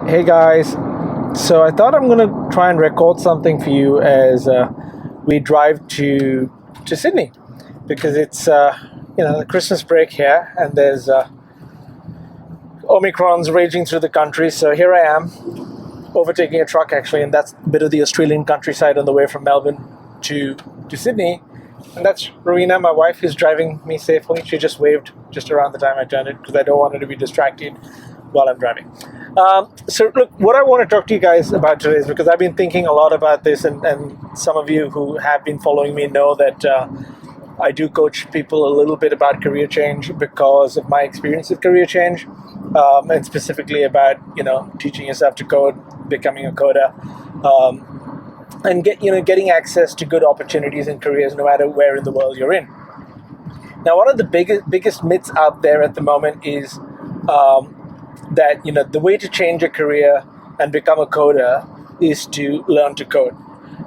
Hey guys, so I thought I'm gonna try and record something for you as we drive to Sydney because it's the Christmas break here and there's Omicron's raging through the country. So here I am overtaking a truck actually, and that's a bit of the Australian countryside on the way from Melbourne to Sydney. And that's Rowena, my wife, who's driving me safely. She just waved just around the time I turned it because I don't want her to be distracted while I'm driving. So look, what I want to talk to you guys about today is because I've been thinking a lot about this, and some of you who have been following me know that I do coach people a little bit about career change because of my experience with career change, and specifically about teaching yourself to code, becoming a coder, and getting access to good opportunities and careers no matter where in the world you're in. Now, one of the biggest myths out there at the moment is that the way to change a career and become a coder is to learn to code.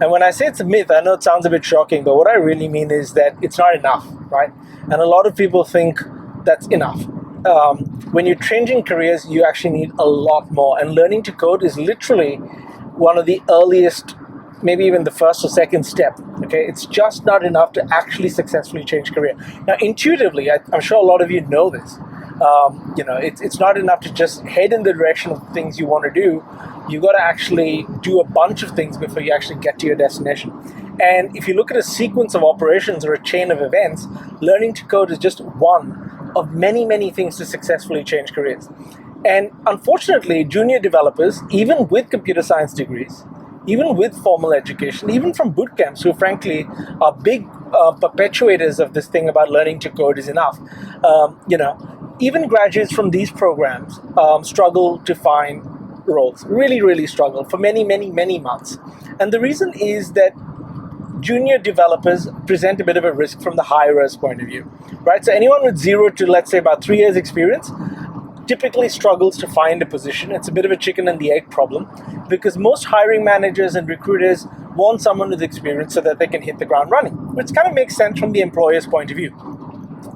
And when I say it's a myth, I know it sounds a bit shocking, but what I really mean is that it's not enough, right? And a lot of people think that's enough. When you're changing careers, you actually need a lot more. And learning to code is literally one of the earliest, maybe even the first or second step. Okay, it's just not enough to actually successfully change career. Now, intuitively, I'm sure a lot of you know this. It's not enough to just head in the direction of things you want to do. You got to actually do a bunch of things before you actually get to your destination. And if you look at a sequence of operations or a chain of events, learning to code is just one of many, many things to successfully change careers. And unfortunately, junior developers, even with computer science degrees, even with formal education, even from bootcamps, who frankly are big perpetuators of this thing about learning to code is enough. Even graduates from these programs struggle to find roles, really, really struggle for many, many, many months. And the reason is that junior developers present a bit of a risk from the hirer's point of view, right? So anyone with 0 to, let's say, about 3 years experience typically struggles to find a position. It's a bit of a chicken and the egg problem because most hiring managers and recruiters want someone with experience so that they can hit the ground running, which kind of makes sense from the employer's point of view.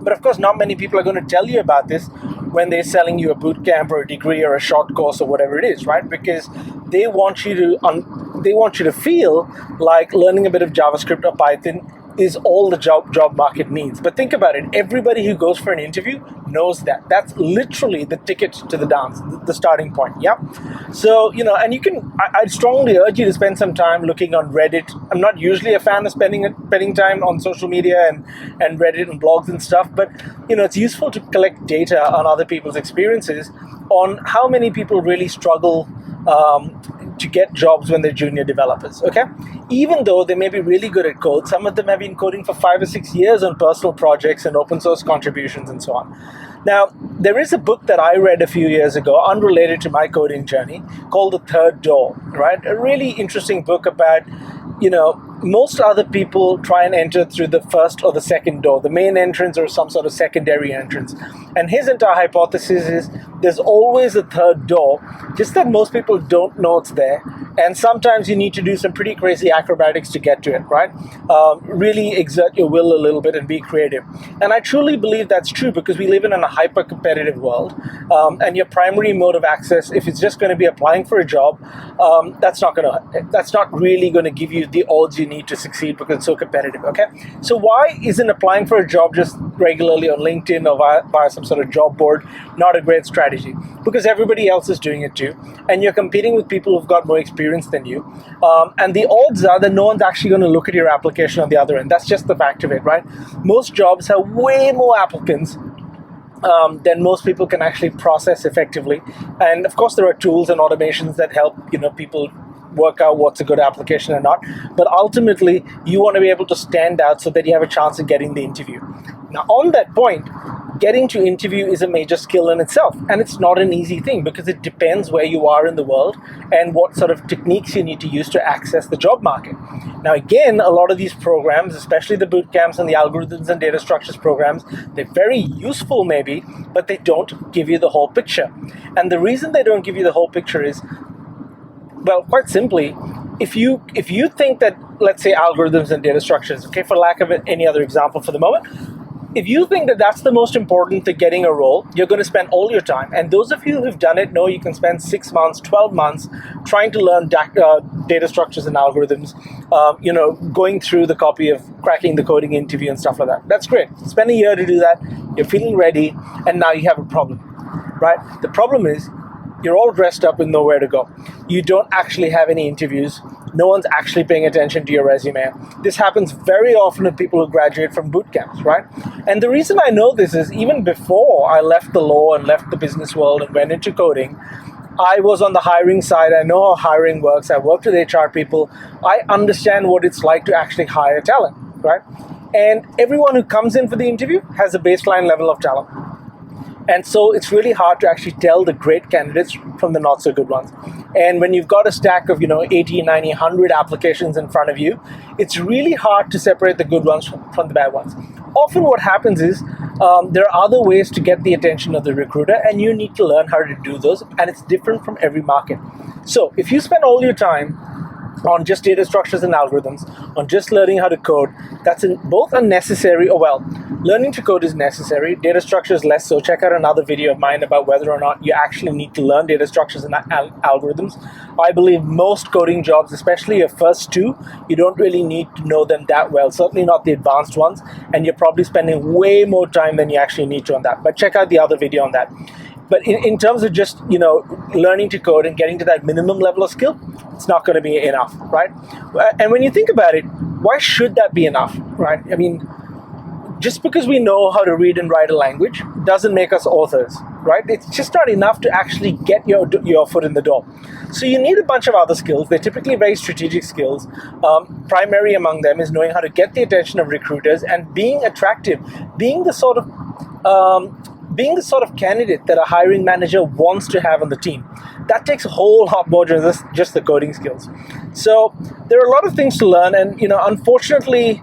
But of course, not many people are going to tell you about this when they're selling you a boot camp or a degree or a short course or whatever it is, right? Because they want you to feel like learning a bit of JavaScript or Python is all the job market needs. But think about it. Everybody who goes for an interview knows that. That's literally the ticket to the dance, the starting point. Yeah. So, and I'd strongly urge you to spend some time looking on Reddit. I'm not usually a fan of spending time on social media and Reddit and blogs and stuff, but, it's useful to collect data on other people's experiences on how many people really struggle to get jobs when they're junior developers, okay? Even though they may be really good at code, some of them have been coding for 5 or 6 years on personal projects and open source contributions and so on. Now, there is a book that I read a few years ago, unrelated to my coding journey, called The Third Door, right? A really interesting book about, most other people try and enter through the first or the second door, the main entrance or some sort of secondary entrance. And his entire hypothesis is there's always a third door, just that most people don't know it's there. And sometimes you need to do some pretty crazy acrobatics to get to it, right? Really exert your will a little bit and be creative. And I truly believe that's true because we live in a hyper-competitive world. And your primary mode of access, if it's just going to be applying for a job, that's not really going to give you the odds you need to succeed because it's so competitive, okay? So why isn't applying for a job just regularly on LinkedIn or via some sort of job board not a great strategy? Because everybody else is doing it too, and you're competing with people who've got more experience than you, and the odds are that no one's actually going to look at your application on the other end. That's just the fact of it, right? Most jobs have way more applicants than most people can actually process effectively. And of course, there are tools and automations that help people work out what's a good application or not. But ultimately, you want to be able to stand out so that you have a chance of getting the interview. Now, on that point, getting to interview is a major skill in itself. And it's not an easy thing because it depends where you are in the world and what sort of techniques you need to use to access the job market. Now, again, a lot of these programs, especially the bootcamps and the algorithms and data structures programs, they're very useful maybe, but they don't give you the whole picture. And the reason they don't give you the whole picture is, well, quite simply, if you think that, let's say, algorithms and data structures, okay, for lack of any other example for the moment, if you think that that's the most important to getting a role, you're going to spend all your time. And those of you who've done it know you can spend 6 months, 12 months trying to learn data structures and algorithms, going through the copy of cracking the coding interview and stuff like that. That's great. Spend a year to do that. You're feeling ready, and now you have a problem, right? The problem is you're all dressed up with nowhere to go. You don't actually have any interviews. No one's actually paying attention to your resume. This happens very often with people who graduate from boot camps, right? And the reason I know this is even before I left the law and left the business world and went into coding, I was on the hiring side. I know how hiring works. I worked with HR people. I understand what it's like to actually hire talent, right? And everyone who comes in for the interview has a baseline level of talent. And so it's really hard to actually tell the great candidates from the not so good ones. And when you've got a stack of 80, 90, 100 applications in front of you, it's really hard to separate the good ones from the bad ones. Often what happens is there are other ways to get the attention of the recruiter, and you need to learn how to do those, and it's different from every market. So if you spend all your time on just data structures and algorithms, on just learning how to code, that's both unnecessary. Learning to code is necessary. Data structure is less so. Check out another video of mine about whether or not you actually need to learn data structures and algorithms. I believe most coding jobs, especially your first two, you don't really need to know them that well, certainly not the advanced ones, and you're probably spending way more time than you actually need to on that. But check out the other video on that. But in terms of just, learning to code and getting to that minimum level of skill, it's not going to be enough, right? And when you think about it, why should that be enough, right? I mean, just because we know how to read and write a language doesn't make us authors, right? It's just not enough to actually get your foot in the door. So you need a bunch of other skills. They're typically very strategic skills. Primary among them is knowing how to get the attention of recruiters and being attractive, being the sort of candidate that a hiring manager wants to have on the team. That takes a whole lot more than just the coding skills. So there are a lot of things to learn, and unfortunately,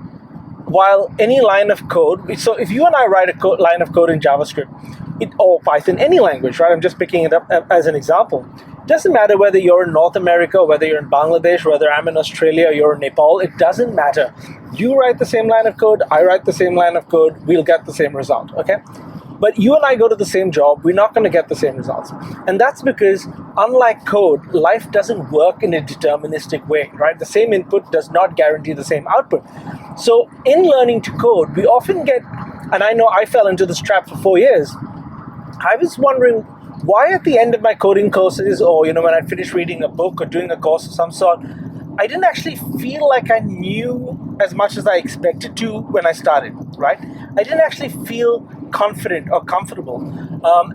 while any line of code, so if you and I write a line of code in JavaScript or Python, any language, right? I'm just picking it up as an example. It doesn't matter whether you're in North America, whether you're in Bangladesh, whether I'm in Australia or you're in Nepal. It doesn't matter. You write the same line of code, I write the same line of code, we'll get the same result, okay? But you and I go to the same job, we're not going to get the same results. And that's because, unlike code, life doesn't work in a deterministic way, right? The same input does not guarantee the same output. So in learning to code, we often get, and I know I fell into this trap for 4 years, I was wondering why at the end of my coding courses, or when I finished reading a book or doing a course of some sort, I didn't actually feel like I knew as much as I expected to when I started, right? I didn't actually feel confident or comfortable.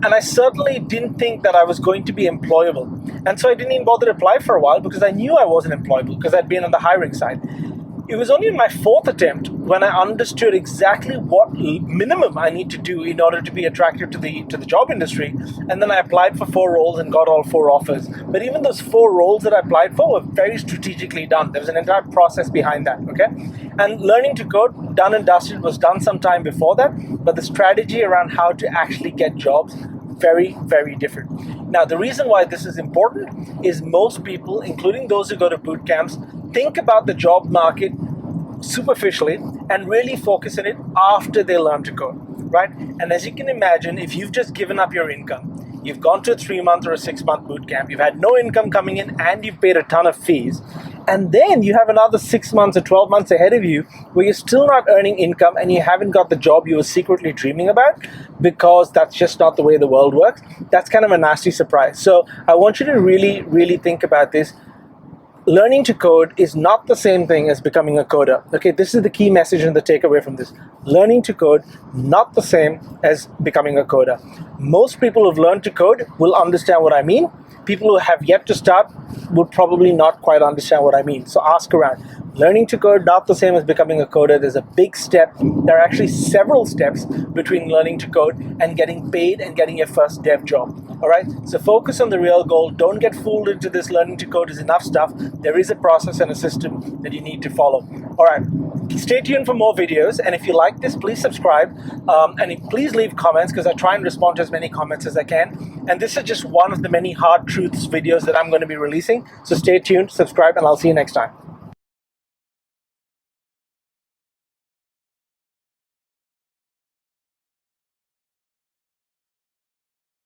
And I certainly didn't think that I was going to be employable. And so I didn't even bother to apply for a while because I knew I wasn't employable because I'd been on the hiring side. It was only in my 4th attempt when I understood exactly what minimum I need to do in order to be attractive to the job industry. And then I applied for 4 roles and got all 4 offers. But even those 4 roles that I applied for were very strategically done. There was an entire process behind that, okay? And learning to code, done and dusted, was done some time before that. But the strategy around how to actually get jobs, very, very different. Now, the reason why this is important is most people, including those who go to boot camps, think about the job market superficially and really focus on it after they learn to code, right? And as you can imagine, if you've just given up your income, you've gone to a 3-month or a 6-month boot camp, you've had no income coming in, and you've paid a ton of fees, and then you have another 6 months or 12 months ahead of you where you're still not earning income and you haven't got the job you were secretly dreaming about, because that's just not the way the world works. That's kind of a nasty surprise. So I want you to really, really think about this. Learning to code is not the same thing as becoming a coder. Okay, this is the key message and the takeaway from this. Learning to code, not the same as becoming a coder. Most people who've learned to code will understand what I mean. People who have yet to start would probably not quite understand what I mean. So ask around. Learning to code, not the same as becoming a coder. There's a big step. There are actually several steps between learning to code and getting paid and getting your first dev job. All right, so focus on the real goal. Don't get fooled into this learning to code is enough stuff. There is a process and a system that you need to follow. All right, stay tuned for more videos. And if you like this, please subscribe. And please leave comments, because I try and respond to as many comments as I can. And this is just one of the many hard truths videos that I'm going to be releasing. So stay tuned, subscribe, and I'll see you next time.